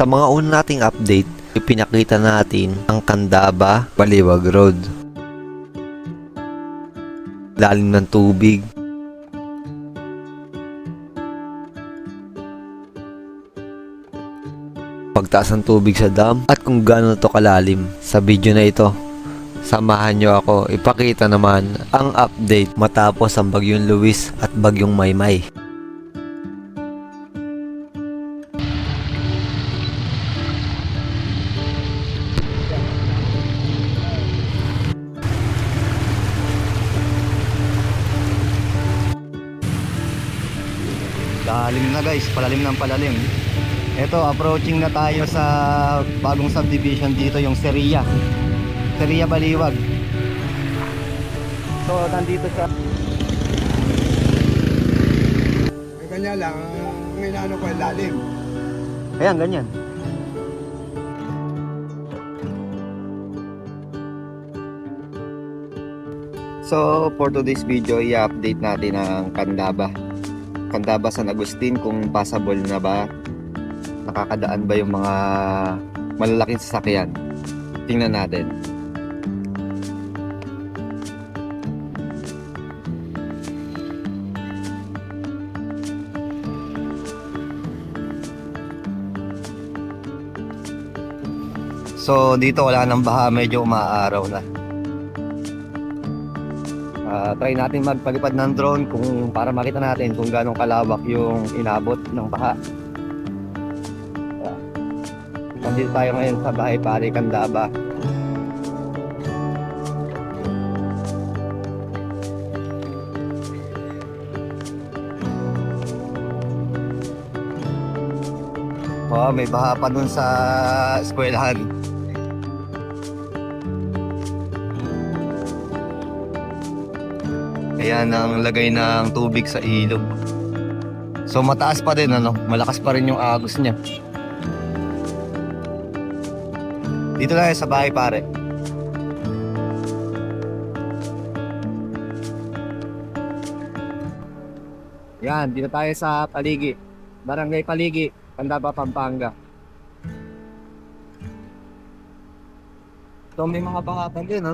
Sa mga una nating update, ipinakita natin ang Candaba Baliwag Road. Lalim ng tubig. Pagtaas ng tubig sa dam at kung gaano ito kalalim. Sa video na ito, samahan nyo ako ipakita naman ang update matapos ang Bagyong Luis at Bagyong Maymay. Lalim na guys, palalim ng palalim. Ito, approaching na tayo sa bagong subdivision dito, yung Seria Baliwag. So, nandito siya. Kanya lang, ang inaano ko lalim. Ayan, ganyan. So, for today's video, i-update natin ang Candaba San Agustin, kung passable na ba, nakakadaan ba yung mga malalaking sasakyan. Tingnan natin. So dito wala nang baha, medyo umaaraw na. Try natin magpalipad ng drone para makita natin kung gaano kalawak yung inabot ng baha. Nandito tayo ngayon sa Bahay Pare Candaba. Oh, may baha pa dun sa eskwelahan. Ayan ang lagay ng tubig sa ilog. So mataas pa din, malakas pa rin yung agos niya. Dito tayo sa Bahay Pare. Yan, dito tayo sa Paligi, Barangay Paligi, Candaba, Pampanga. So may mga bangatan din,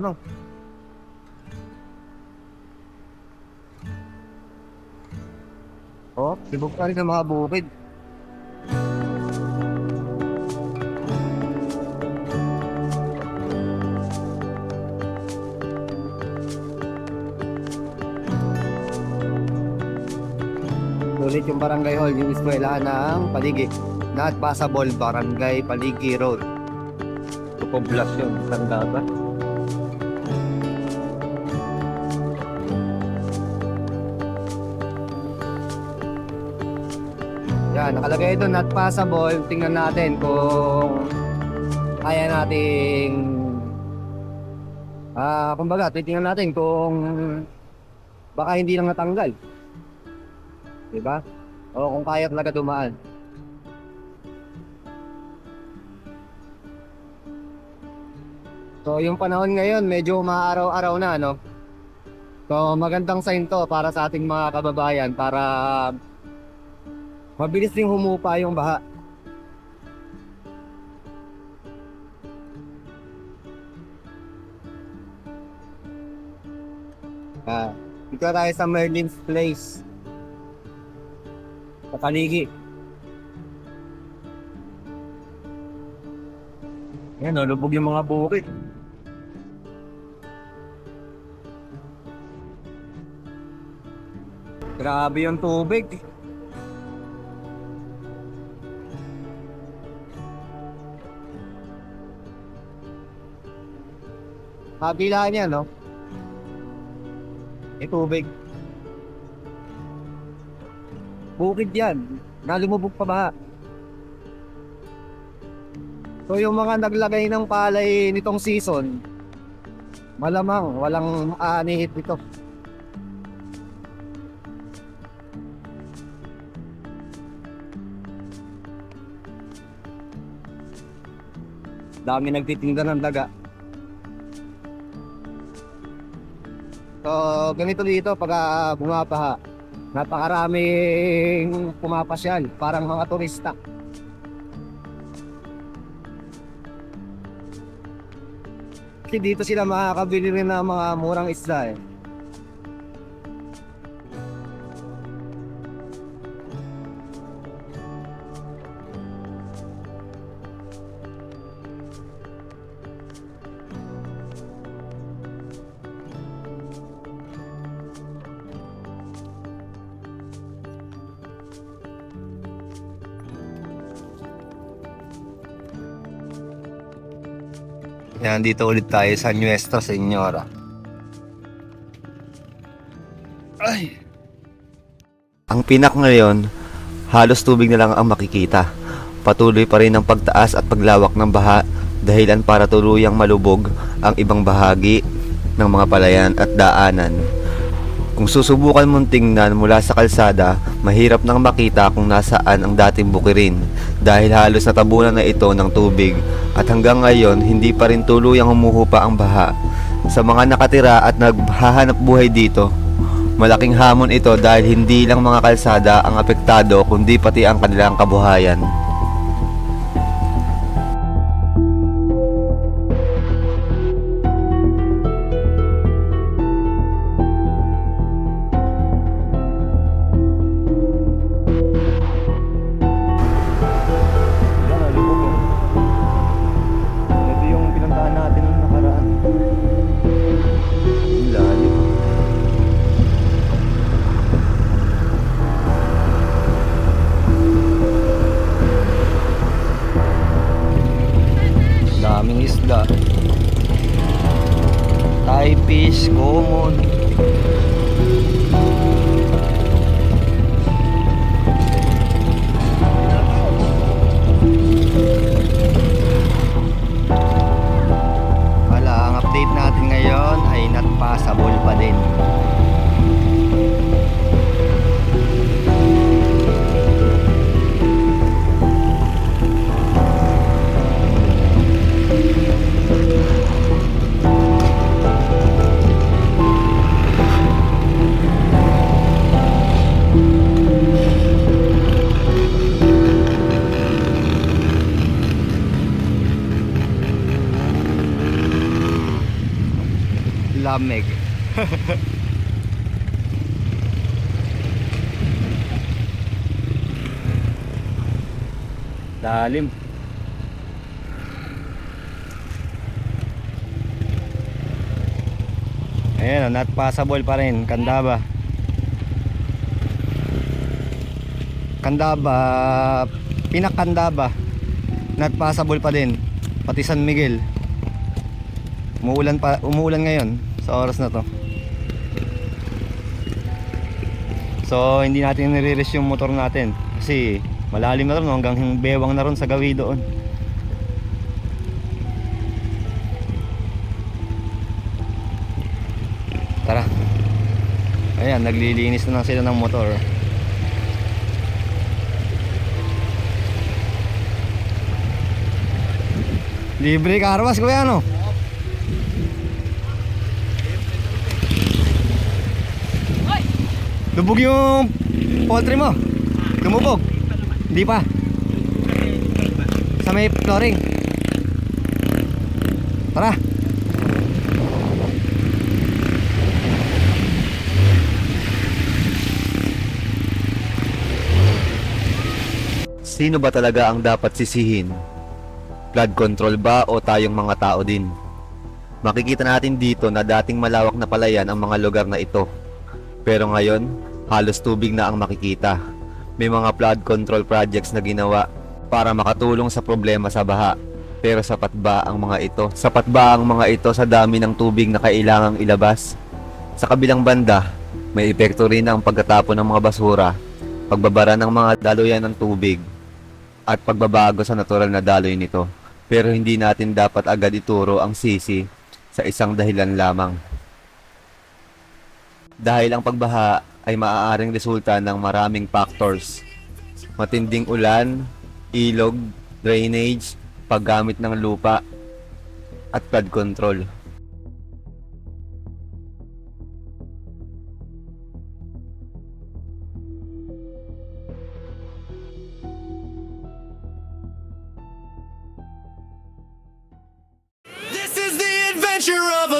Oh, sibog pa rin ang mga bukid. Ulit yung barangay hall, yung eskwelahan ng Paligi. Not passable, Barangay Paligi Road. Poblasyon, Candaba. Yan, nakalagay doon, not passable. Tingnan natin kung kaya nating kumbaga, titingnan natin kung baka hindi lang natanggal. Diba? O kung kaya talaga dumaan. So yung panahon ngayon medyo umaaraw-araw na, So magandang sign to para sa ating mga kababayan, para mabilis din humupa yung baha. Dito tayo sa Merlin's Place sa Paligi. Yan, lubog yung mga bukid. Grabe yung tubig. Kabila niya, May tubig. Bukid yan. Nalumubog pa ba? So yung mga naglagay ng palay nitong season, malamang walang aanihit dito. Dami nagtitinda ng daga. So ganito dito pag bumabaha, napakaraming pumapasyal, parang mga turista. Kasi dito sila makakabili rin ng mga murang isda eh. Yan, dito ulit tayo sa Nuestra Señora. Ay! Ang pinak ngayon, halos tubig na lang ang makikita. Patuloy pa rin ang pagtaas at paglawak ng baha, dahilan para tuluyang malubog ang ibang bahagi ng mga palayan at daanan. Kung susubukan mong tingnan mula sa kalsada, mahirap nang makita kung nasaan ang dating bukirin dahil halos natabunan na ito ng tubig at hanggang ngayon hindi pa rin tuluyang humuhupa ang baha. Sa mga nakatira at naghahanap buhay dito, malaking hamon ito dahil hindi lang mga kalsada ang apektado kundi pati ang kanilang kabuhayan. Daming isda. Thai fish, common. Wala, ang update natin ngayon ay not passable pa din. Lamig. Lalim. Ayan, not passable pa rin. Candaba. Candaba, Pinakandaba. Not passable pa din. Pati San Miguel. Umuulan ngayon sa oras na to. So hindi natin nire-rest yung motor natin kasi malalim na ron, hanggang bewang na ron sa gawi doon. Tara. Ayan, naglilinis na lang sila ng motor. Libre karwas kuya, no? Lubog yung poultry mo. Lumubog. Hindi pa. Sa may flooring. Tara. Sino ba talaga ang dapat sisihin? Flood control ba o tayong mga tao din? Makikita natin dito na dating malawak na palayan ang mga lugar na ito. Pero ngayon, halos tubig na ang makikita. May mga flood control projects na ginawa para makatulong sa problema sa baha. Pero sapat ba ang mga ito? Sapat ba ang mga ito sa dami ng tubig na kailangang ilabas? Sa kabilang banda, may epekto rin ang pagkatapon ng mga basura, pagbabara ng mga daluyan ng tubig, at pagbabago sa natural na daloy nito. Pero hindi natin dapat agad ituro ang sisi sa isang dahilan lamang. Dahil ang pagbaha ay maaaring resulta ng maraming factors. Matinding ulan, ilog, drainage, paggamit ng lupa, at flood control. This is the adventure. adventure of